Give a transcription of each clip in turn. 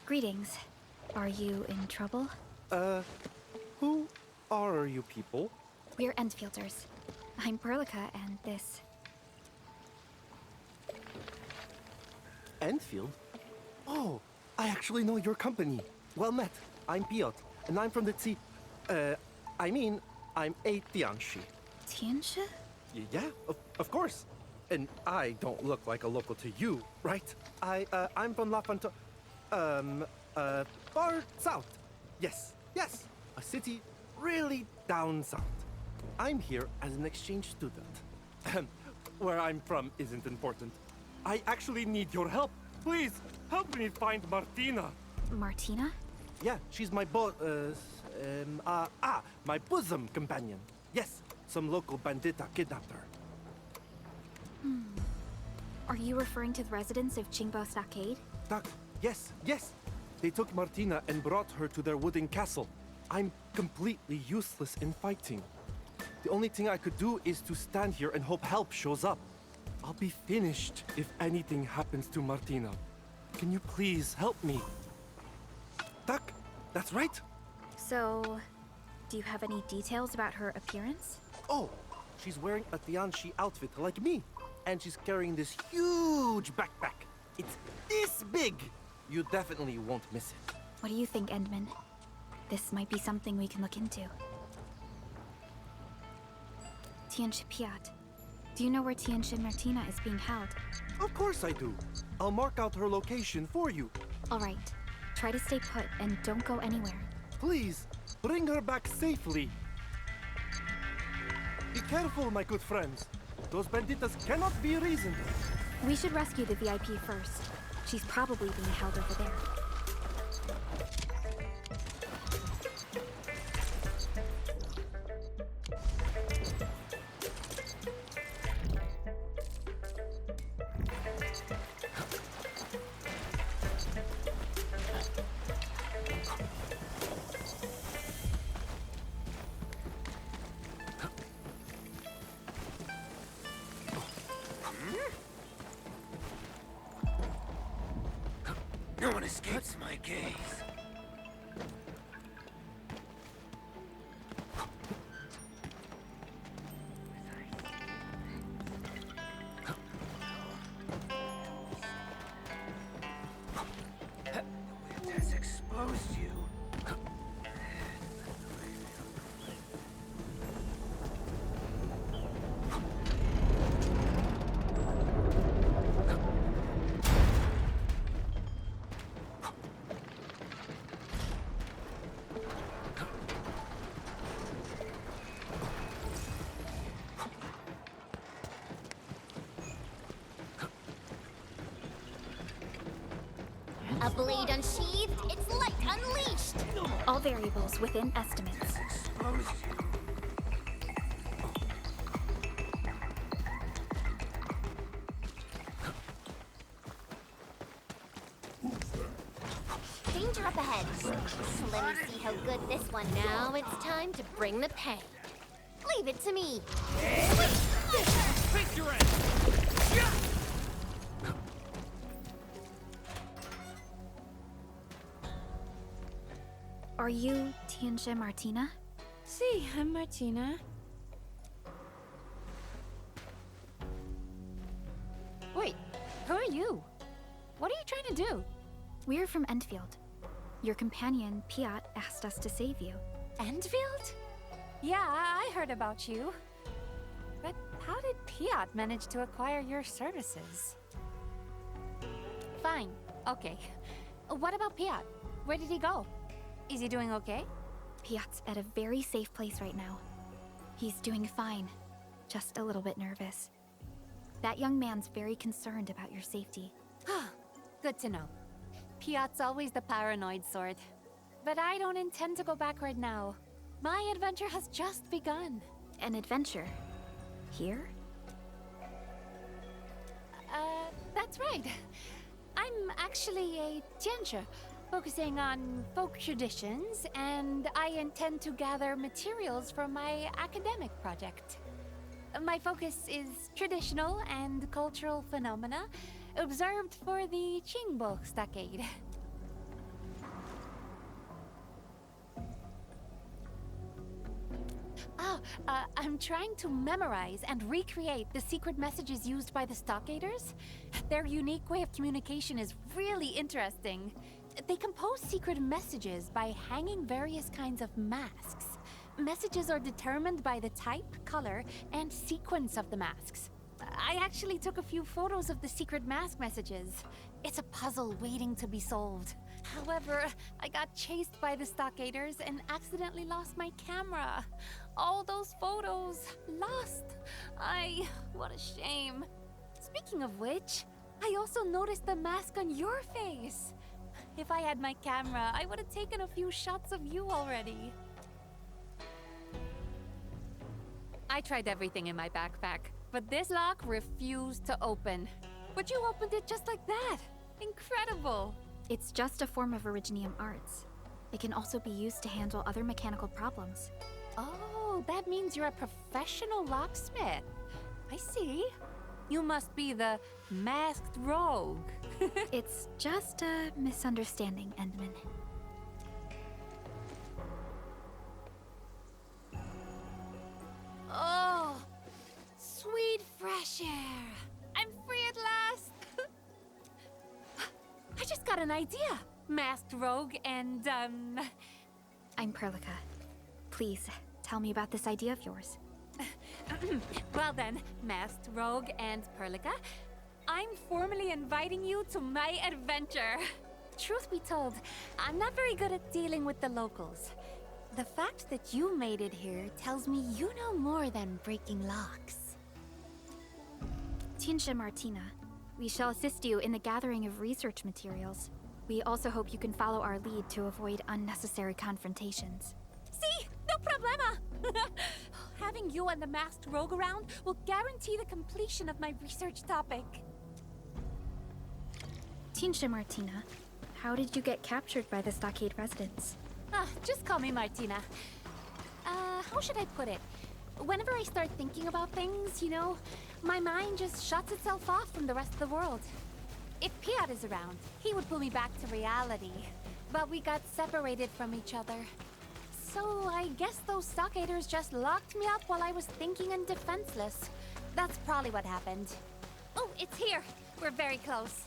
Greetings. Are you in trouble? Who are you people? We're Enfielders. I'm Perlica, and this... Enfield? Oh, I actually know your company. Well met. I'm Piotr, and I'm from the I'm a Tianshi. Tianshi? Yeah, of course. And I don't look like a local to you, right? I'm from La Fontaine. Far south. Yes, a city really down south. I'm here as an exchange student. Where I'm from isn't important. I actually need your help. Please, help me find Martina. Martina? Yeah, she's my my bosom companion. Yes, some local bandita kidnapped her. Are you referring to the residents of Qingbo Stockade? Yes. They took Martina and brought her to their wooden castle. I'm completely useless in fighting. The only thing I could do is to stand here and hope help shows up. I'll be finished if anything happens to Martina. Can you please help me? Duck, that's right. So, do you have any details about her appearance? Oh, she's wearing a Tianshi outfit like me. And she's carrying this huge backpack. It's this big. You definitely won't miss it. What do you think, Endman? This might be something we can look into. Tianshi Piat. Do you know where Tianshi Martina is being held? Of course I do. I'll mark out her location for you. All right. Try to stay put and don't go anywhere. Please, bring her back safely. Be careful, my good friends. Those banditas cannot be reasoned. We should rescue the VIP first. She's probably being held over there. No one escapes my gaze. The wind has exposed you. A blade unsheathed, its light unleashed! All variables within estimates. Exposed you. Danger up ahead. Let me see how good this one. Now it's time to bring the pain. Leave it to me. Take your end! Are you Tianshi Martina? See, I'm Martina. Wait, who are you? What are you trying to do? We're from Enfield. Your companion, Piat, asked us to save you. Enfield? Yeah, I heard about you. But how did Piat manage to acquire your services? Fine, okay. What about Piat? Where did he go? Is he doing okay? Piat's at a very safe place right now. He's doing fine, just a little bit nervous. That young man's very concerned about your safety. Good to know. Piat's always the paranoid sort. But I don't intend to go back right now. My adventure has just begun. An adventure? Here? That's right. I'm actually a Tianshi, focusing on folk traditions, and I intend to gather materials for my academic project. My focus is traditional and cultural phenomena observed for the Qingbo Stockade. I'm trying to memorize and recreate the secret messages used by the stockaders. Their unique way of communication is really interesting. They compose secret messages by hanging various kinds of masks. Messages are determined by the type, color, and sequence of the masks. I actually took a few photos of the secret mask messages. It's a puzzle waiting to be solved. However, I got chased by the stockaders and accidentally lost my camera. All those photos lost. What a shame. Speaking of which, I also noticed the mask on your face. If I had my camera, I would have taken a few shots of you already. I tried everything in my backpack, but this lock refused to open. But you opened it just like that. Incredible. It's just a form of Originium arts. It can also be used to handle other mechanical problems. Oh, that means you're a professional locksmith. I see. You must be the masked rogue. It's just a misunderstanding, Endman. Oh, sweet fresh air. I'm free at last. I just got an idea. Masked rogue and, I'm Perlica. Please, tell me about this idea of yours. Well then, masked rogue and Perlica, I'm formally inviting you to my adventure. Truth be told, I'm not very good at dealing with the locals. The fact that you made it here tells me you know more than breaking locks. Tinsha Martina, we shall assist you in the gathering of research materials. We also hope you can follow our lead to avoid unnecessary confrontations. See? No problema! Having you and the masked rogue around will guarantee the completion of my research topic. Tinsha Martina, how did you get captured by the stockade residents? Just call me Martina. How should I put it? Whenever I start thinking about things, you know, my mind just shuts itself off from the rest of the world. If Piat is around, he would pull me back to reality. But we got separated from each other. So I guess those stockaders just locked me up while I was thinking and defenseless. That's probably what happened. Oh, it's here. We're very close.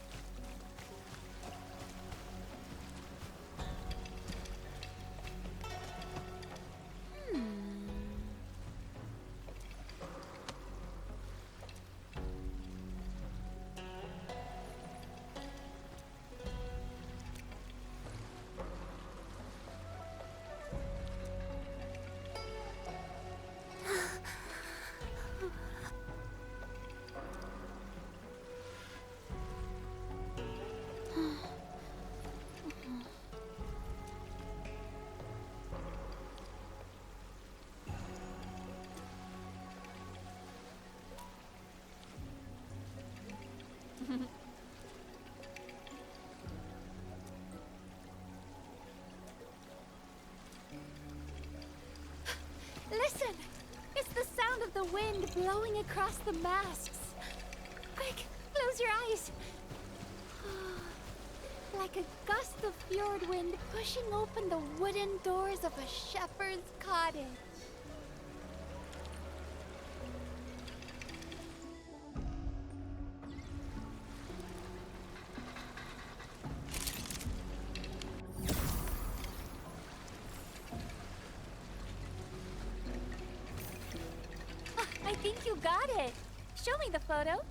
Listen! It's the sound of the wind blowing across the masks. Quick, close your eyes. Like a gust of fjord wind pushing open the wooden doors of a shepherd's cottage. I think you got it. Show me the photo.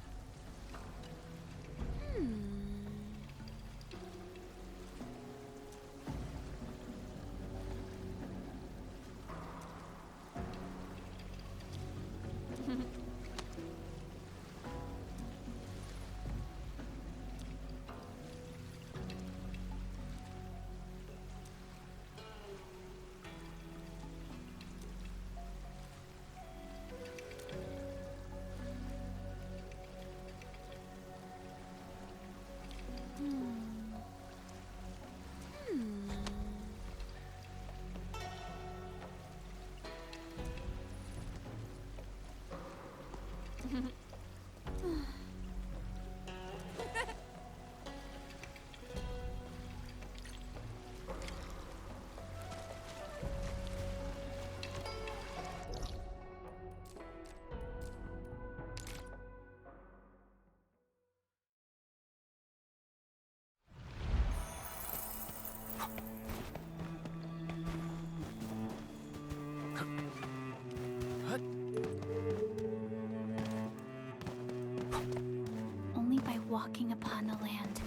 walking upon the land,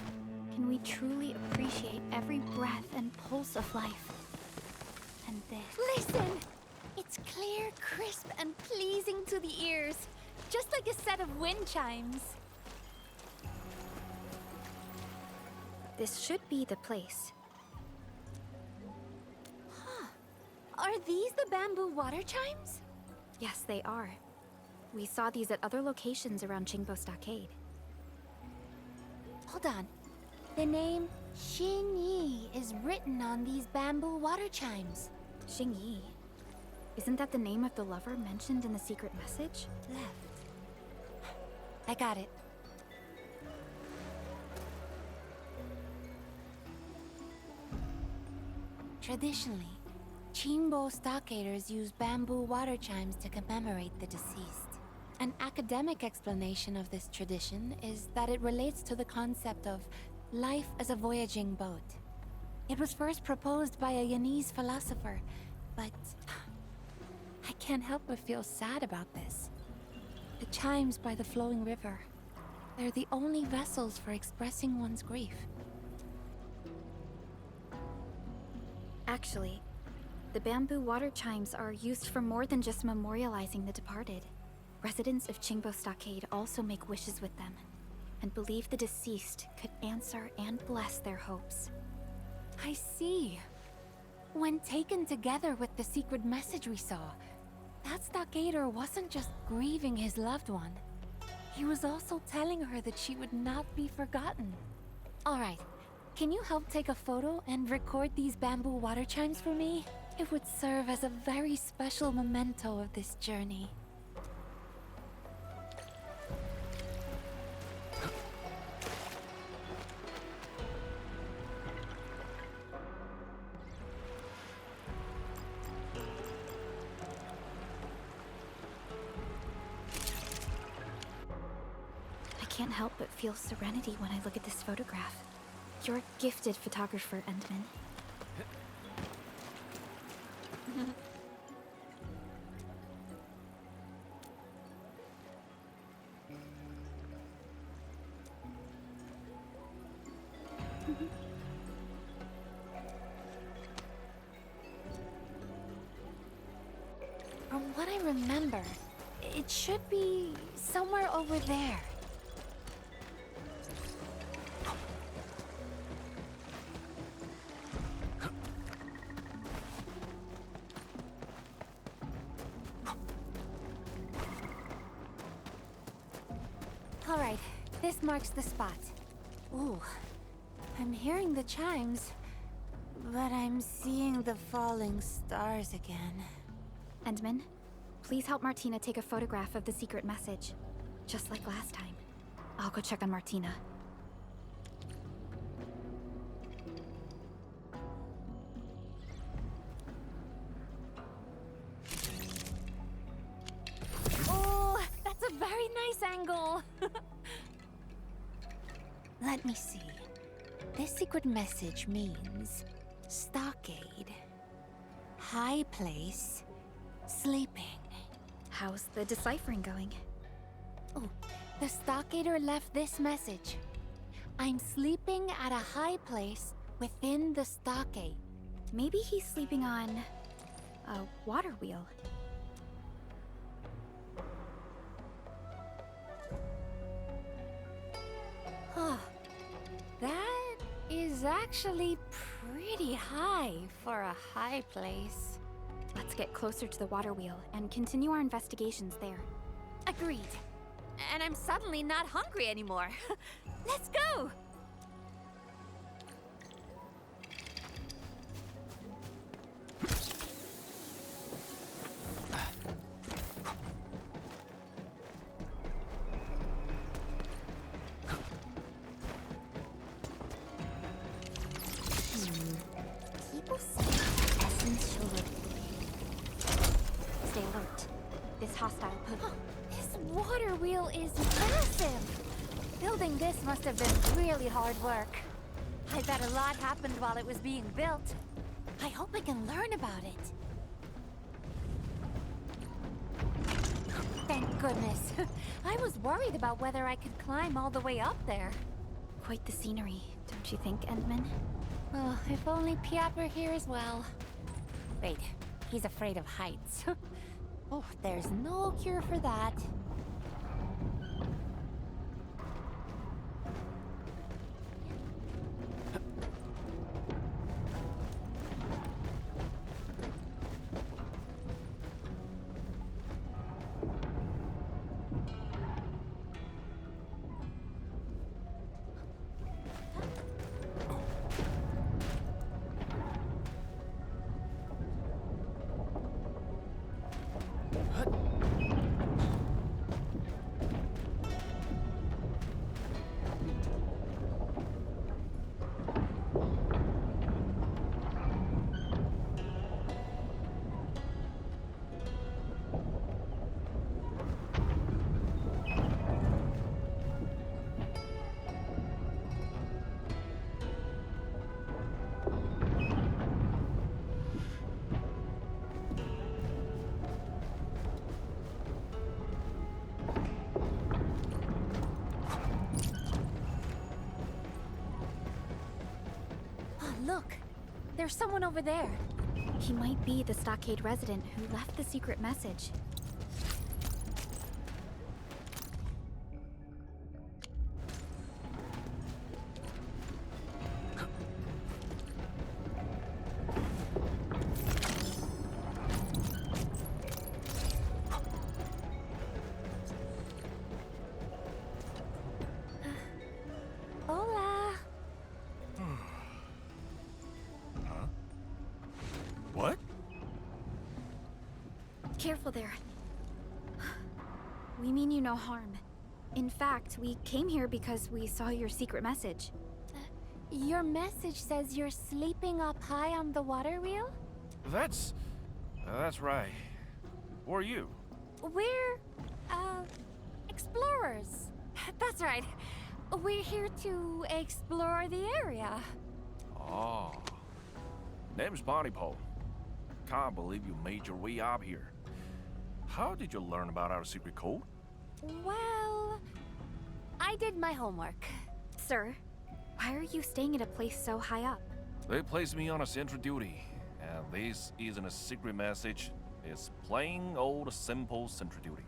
can we truly appreciate every breath and pulse of life. And this. Listen! It's clear, crisp, and pleasing to the ears. Just like a set of wind chimes. This should be the place. Are these the bamboo water chimes? Yes, they are. We saw these at other locations around Qingbo Stockade. Hold on. The name Xinyi is written on these bamboo water chimes. Xingyi. Isn't that the name of the lover mentioned in the secret message? Left. I got it. Traditionally, Qingbo stockaders use bamboo water chimes to commemorate the deceased. An academic explanation of this tradition is that it relates to the concept of life as a voyaging boat. It was first proposed by a Yanese philosopher, but I can't help but feel sad about this. The chimes by the flowing river, they're the only vessels for expressing one's grief. Actually, the bamboo water chimes are used for more than just memorializing the departed. Residents of Qingbo Stockade also make wishes with them, and believe the deceased could answer and bless their hopes. I see. When taken together with the secret message we saw, that stockader wasn't just grieving his loved one. He was also telling her that she would not be forgotten. All right, can you help take a photo and record these bamboo water chimes for me? It would serve as a very special memento of this journey. I can't help but feel serenity when I look at this photograph. You're a gifted photographer, Endman. From what I remember, it should be somewhere over there. All right, this marks the spot. Ooh, I'm hearing the chimes, but I'm seeing the falling stars again. Endman, please help Martina take a photograph of the secret message. Just like last time. I'll go check on Martina. Oh, that's a very nice angle. Let me see. This secret message means stockade, high place, sleeping. How's the deciphering going? Oh, the stockader left this message. I'm sleeping at a high place within the stockade. Maybe he's sleeping on a water wheel. Huh. That is actually pretty high for a high place. Let's get closer to the water wheel and continue our investigations there. Agreed. And I'm suddenly not hungry anymore. Let's go! People say essence shall live. Stay alert. This hostile This water wheel is massive! Building this must have been really hard work. I bet a lot happened while it was being built. I hope I can learn about it. Thank goodness. I was worried about whether I could climb all the way up there. Quite the scenery, don't you think, Entman? Oh, if only Piat were here as well. Wait, he's afraid of heights. Oh, there's no cure for that. Look, there's someone over there. He might be the stockade resident who left the secret message. Hola. What? Careful there. We mean you no harm. In fact, we came here because we saw your secret message. Your message says you're sleeping up high on the water wheel? That's right. Who are you? We're, explorers. That's right. We're here to explore the area. Oh. Name's Pole. Can't believe you made your way up here. How did you learn about our secret code? Well, I did my homework. Sir, why are you staying at a place so high up? They placed me on a sentry duty, and this isn't a secret message. It's plain old simple sentry duty.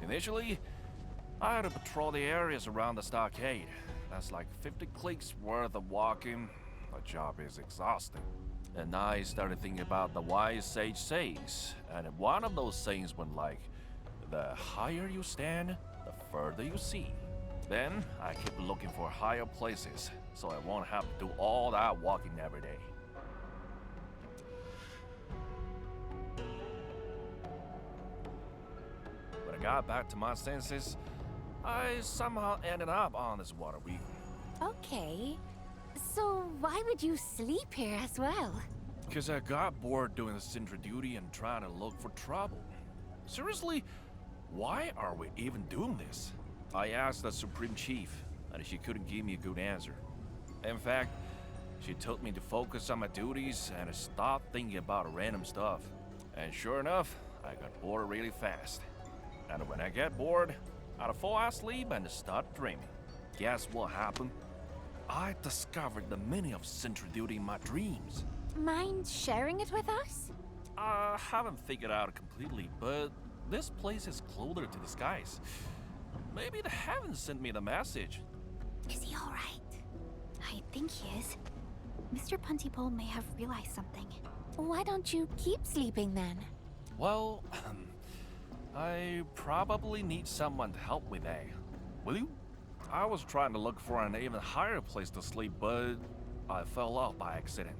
Initially, I had to patrol the areas around the stockade. That's like 50 clicks worth of walking. The job is exhausting. And I started thinking about the wise sage sayings, and one of those sayings went like, the higher you stand, the further you see. Then I kept looking for higher places, so I won't have to do all that walking every day. When I got back to my senses, I somehow ended up on this water wheel. Okay. So why would you sleep here as well? Because I got bored doing the sentry duty and trying to look for trouble. Seriously, why are we even doing this? I asked the Supreme Chief, and she couldn't give me a good answer. In fact, she told me to focus on my duties and stop thinking about random stuff. And sure enough, I got bored really fast. And when I get bored, I'd fall asleep and start dreaming. Guess what happened? I discovered the meaning of sentry duty in my dreams. Mind sharing it with us? I haven't figured out completely, but this place is closer to the skies. Maybe the heavens sent me the message. Is he all right? I think he is. Mr. Puntipole may have realized something. Why don't you keep sleeping then? Well, I probably need someone to help with that. Will you? I was trying to look for an even higher place to sleep, but I fell off by accident.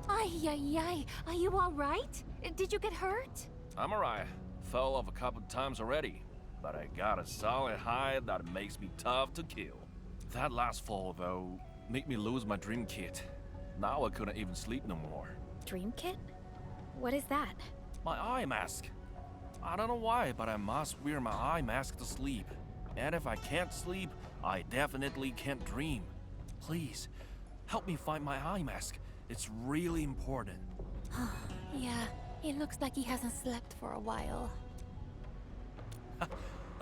Ay. Are you all right? Did you get hurt? I'm alright. Fell off a couple times already, but I got a solid hide that makes me tough to kill. That last fall, though, made me lose my dream kit. Now I couldn't even sleep no more. Dream kit? What is that? My eye mask. I don't know why, but I must wear my eye mask to sleep. And if I can't sleep, I definitely can't dream. Please, help me find my eye mask. It's really important. Yeah, it looks like he hasn't slept for a while.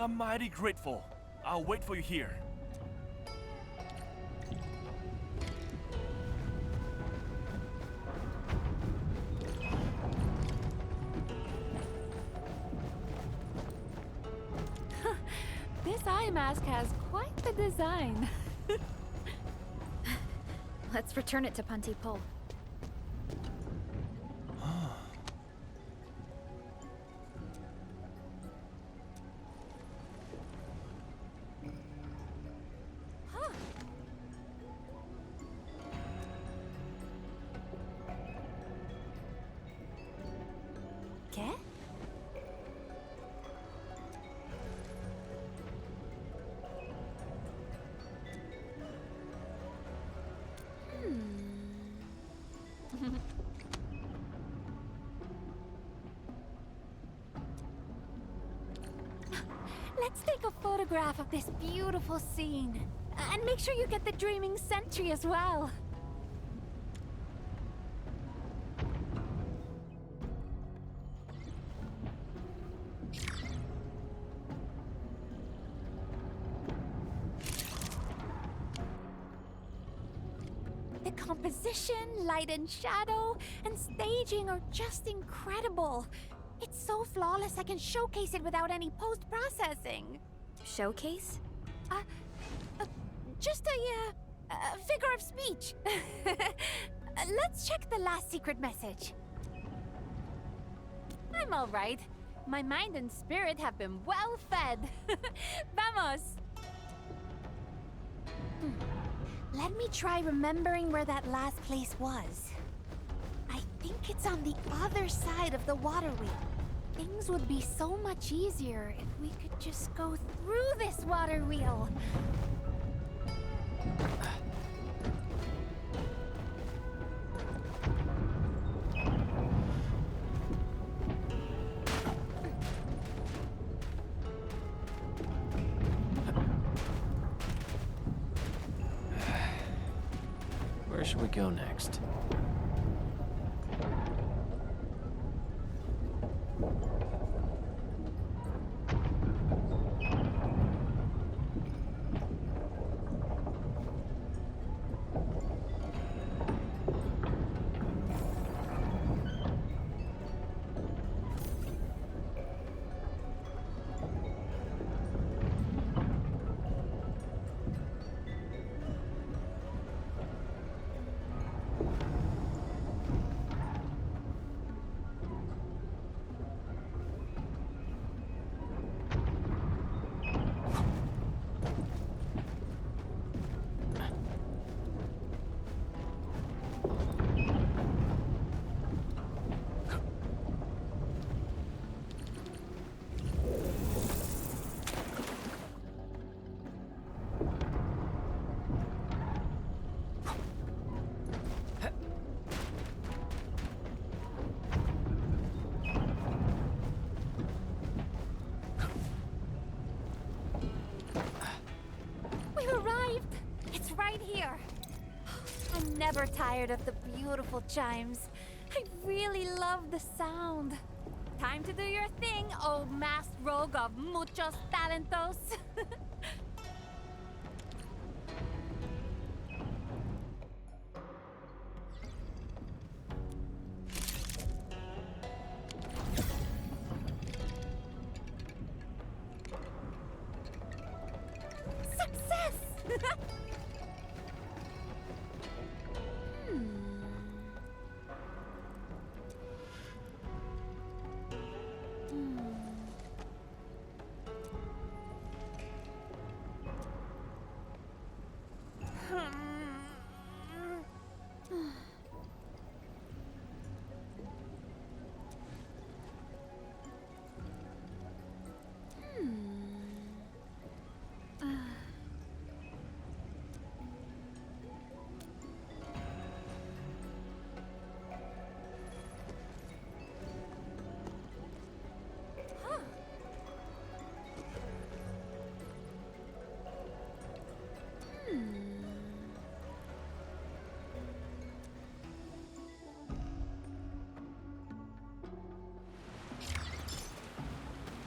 I'm mighty grateful. I'll wait for you here. This eye mask has quite the design. Let's return it to Pontypool. ¿Qué? Let's take a photograph of this beautiful scene. And make sure you get the Dreaming Sentry as well. The composition, light and shadow, and staging are just incredible. It's so flawless I can showcase it without any post-processing. Showcase? Just a figure of speech. Let's check the last secret message. I'm all right. My mind and spirit have been well fed. Vamos! Let me try remembering where that last place was. I think it's on the other side of the water wheel. Things would be so much easier if we could just go through this water wheel. Where should we go next? I'm never tired of the beautiful chimes. I really love the sound. Time to do your thing, oh masked rogue of muchos talentos. Success!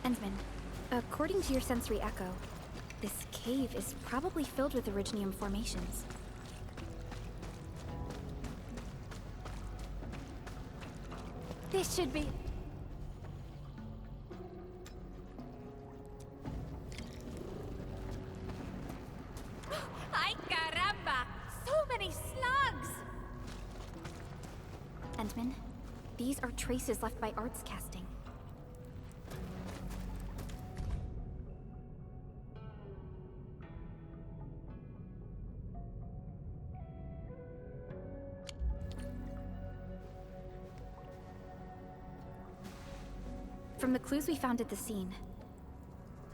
Ensman, according to your sensory echo, this cave is probably filled with originium formations. This should be... Pentman. These are traces left by arts casting. From the clues we found at the scene,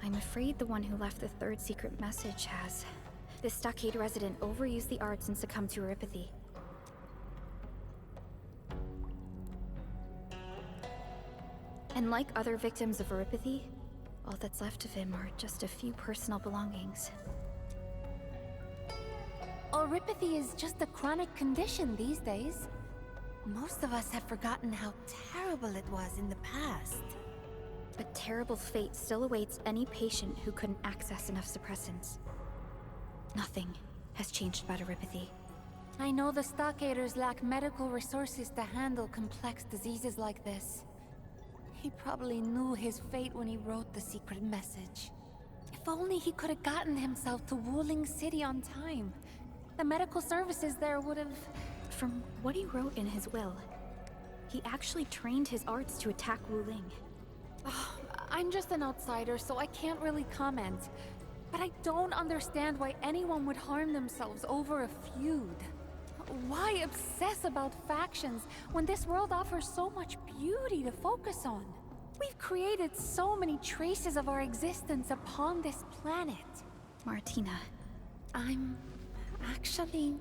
I'm afraid the one who left the third secret message has. This stockade resident overused the arts and succumbed to neuropathy. And like other victims of neuropathy, all that's left of him are just a few personal belongings. Neuropathy is just a chronic condition these days. Most of us have forgotten how terrible it was in the past. A terrible fate still awaits any patient who couldn't access enough suppressants. Nothing has changed about neuropathy. I know the stockaders lack medical resources to handle complex diseases like this. He probably knew his fate when he wrote the secret message. If only he could have gotten himself to Wuling City on time. The medical services there would have... From what he wrote in his will, he actually trained his arts to attack Wuling. I'm just an outsider, so I can't really comment. But I don't understand why anyone would harm themselves over a feud. Why obsess about factions when this world offers so much beauty to focus on? We've created so many traces of our existence upon this planet. Martina, I'm actually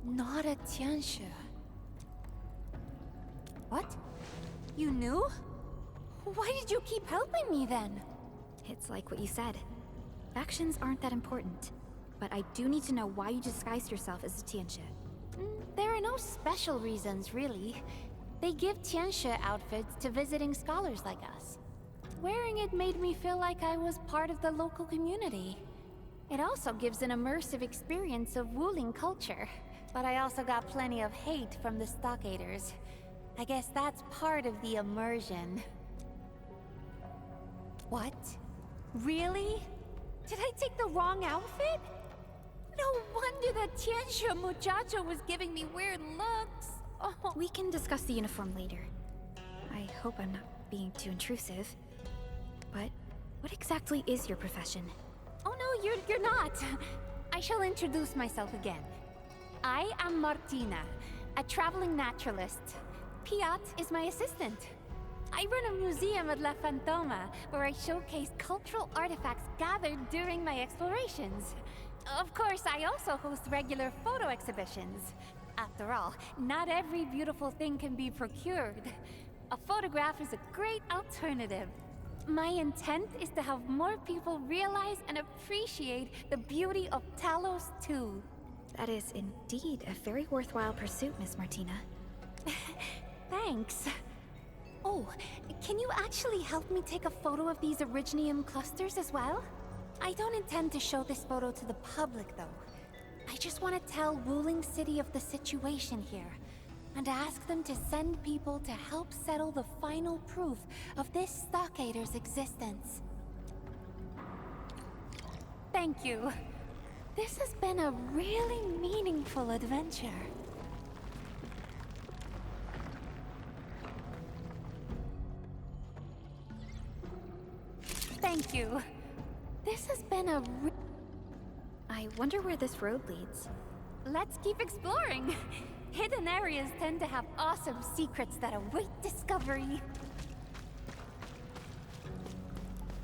not a Tianxue. What? You knew? Why did you keep helping me then? it's like what you said. Factions aren't that important. But I do need to know why you disguised yourself as a Tianxue. There are no special reasons, really. They give Tianxue outfits to visiting scholars like us. Wearing it made me feel like I was part of the local community. It also gives an immersive experience of Wuling culture. But I also got plenty of hate from the stockaders. I guess that's part of the immersion. What? Really? Did I take the wrong outfit? No wonder that Tianxue muchacho was giving me weird looks. Oh. We can discuss the uniform later. I hope I'm not being too intrusive. But what exactly is your profession? Oh no, you're not. I shall introduce myself again. I am Martina, a traveling naturalist. Piat is my assistant. I run a museum at La Fantoma, where I showcase cultural artifacts gathered during my explorations. Of course, I also host regular photo exhibitions. After all, not every beautiful thing can be procured. A photograph is a great alternative. My intent is to have more people realize and appreciate the beauty of Talos too. That is indeed a very worthwhile pursuit, Miss Martina. Thanks. Oh, can you actually help me take a photo of these Originium clusters as well? I don't intend to show this photo to the public, though. I just want to tell Wuling City of the situation here, and ask them to send people to help settle the final proof of this stockader's existence. Thank you. This has been a really meaningful adventure. Thank you. This has been a I wonder where this road leads. Let's keep exploring. Hidden areas tend to have awesome secrets that await discovery.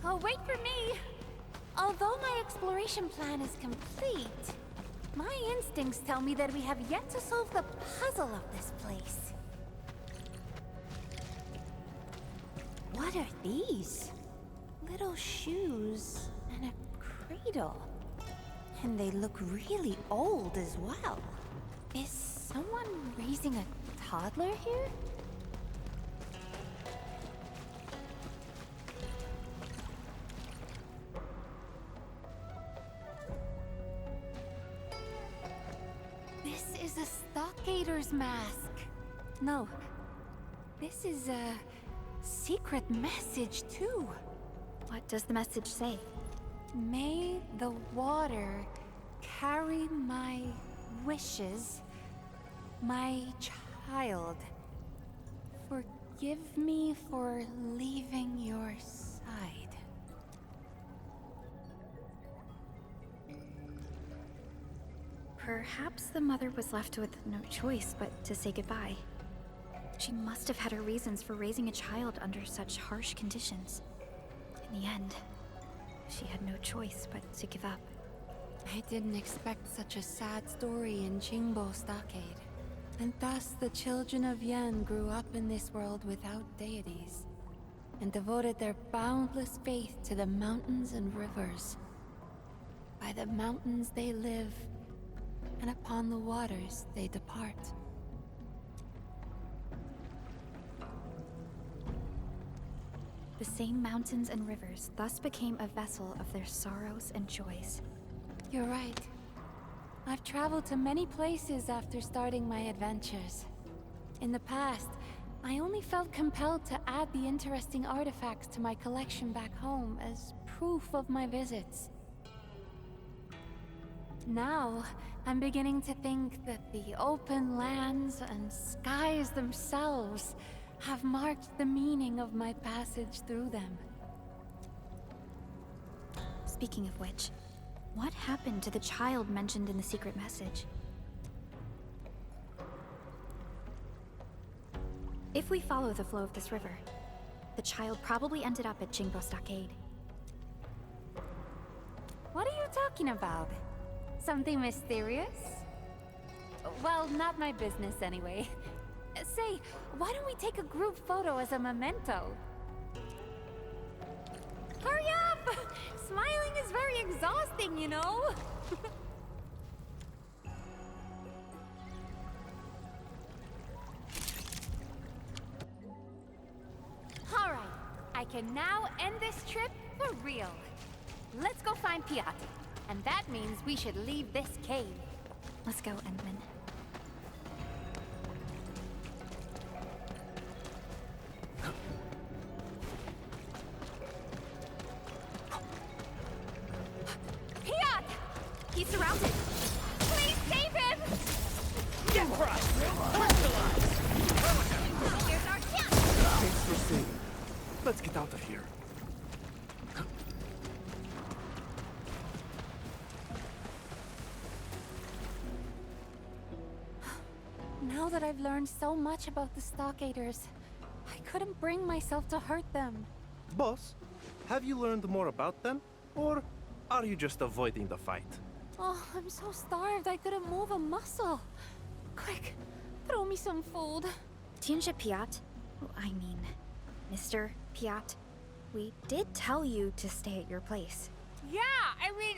Oh, wait for me! Although my exploration plan is complete, my instincts tell me that we have yet to solve the puzzle of this place. What are these? Little shoes and a cradle. And they look really old as well. Is someone raising a toddler here? This is a stockader's mask. No, this is a secret message too. What does the message say? May the water carry my wishes, my child. forgive me for leaving your side. Perhaps the mother was left with no choice but to say goodbye. She must have had her reasons for raising a child under such harsh conditions. In the end, she had no choice but to give up. I didn't expect such a sad story in Qingbo Stockade. And thus the children of Yan grew up in this world without deities, and devoted their boundless faith to the mountains and rivers. By the mountains they live, and upon the waters they depart. The same mountains and rivers thus became a vessel of their sorrows and joys. You're right. I've traveled to many places after starting my adventures. In the past, I only felt compelled to add the interesting artifacts to my collection back home as proof of my visits. Now, I'm beginning to think that the open lands and skies themselves have marked the meaning of my passage through them. Speaking of which, what happened to the child mentioned in the secret message? If we follow the flow of this river, the child probably ended up at Qingbo Stockade. What are you talking about? Something mysterious? Well, not my business anyway. Say, why don't we take a group photo as a memento? Hurry up! Smiling is very exhausting, you know? Alright, I can now end this trip for real. Let's go find Piat. And that means we should leave this cave. Let's go, Endman. Piat! He's surrounded. Please save him! Get right! Here's our chance! Thanks for saving. Let's get out of here. Now that I've learned so much about the Stockaders, I couldn't bring myself to hurt them. Boss, have you learned more about them? Or are you just avoiding the fight? Oh, I'm so starved I couldn't move a muscle. Quick, throw me some food. Tianjia Piat? I mean, Mr. Piat, we did tell you to stay at your place. Yeah, I mean,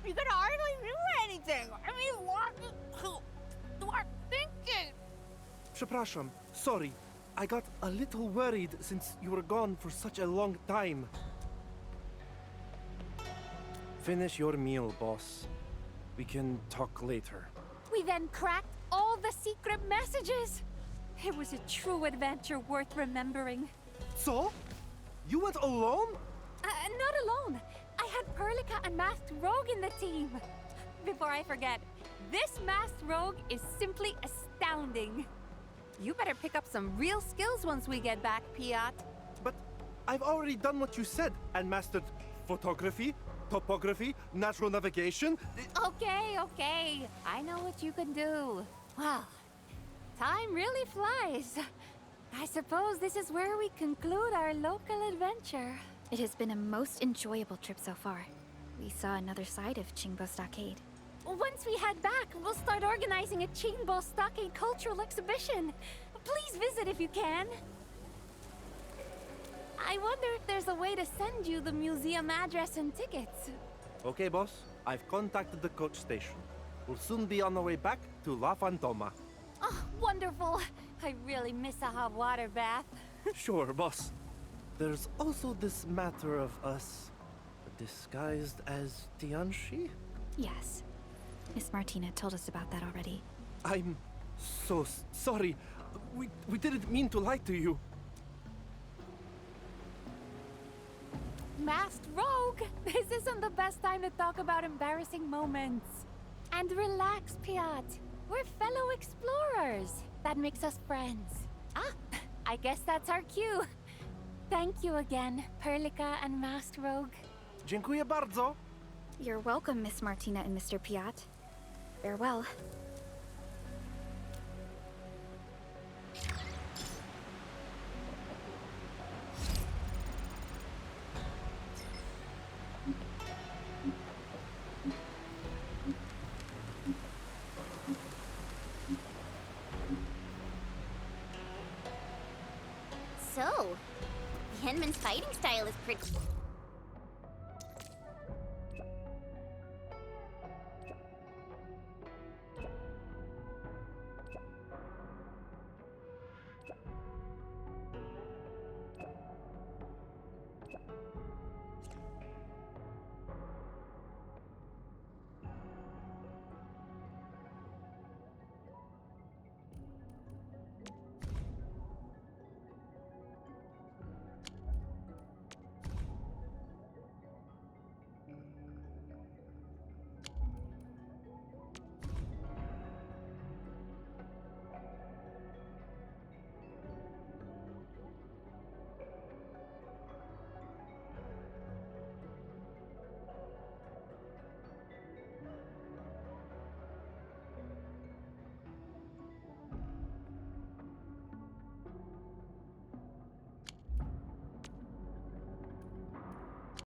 you could hardly do anything. I mean, what you are thinking? Przepraszam, sorry. I got a little worried since you were gone for such a long time. Finish your meal, boss. We can talk later. We then cracked all the secret messages. It was a true adventure worth remembering. So? You went alone? Not alone. I had Perlica and Masked Rogue in the team. Before I forget, this Masked Rogue is simply astounding. You better pick up some real skills once we get back, Piat. But I've already done what you said and mastered photography, topography, natural navigation. Okay. I know what you can do. Well, time really flies. I suppose this is where we conclude our local adventure. It has been a most enjoyable trip so far. We saw another side of Qingbo Stockade. Once we head back, we'll start organizing a Qingbo Stockade cultural exhibition. Please visit if you can. I wonder if there's a way to send you the museum address and tickets. Okay, boss. I've contacted the coach station. We'll soon be on our way back to La Fantoma. Oh, wonderful. I really miss a hot water bath. Sure, boss. There's also this matter of us disguised as Tianshi? Yes. Miss Martina told us about that already. I'm so sorry. We didn't mean to lie to you. Masked Rogue! This isn't the best time to talk about embarrassing moments. And relax, Piat. We're fellow explorers. that makes us friends. Ah, I guess that's our cue. Thank you again, Perlica and Masked Rogue. Dziękuję bardzo. You're welcome, Miss Martina and Mr. Piat. Farewell. So, Yenman's fighting style is pretty...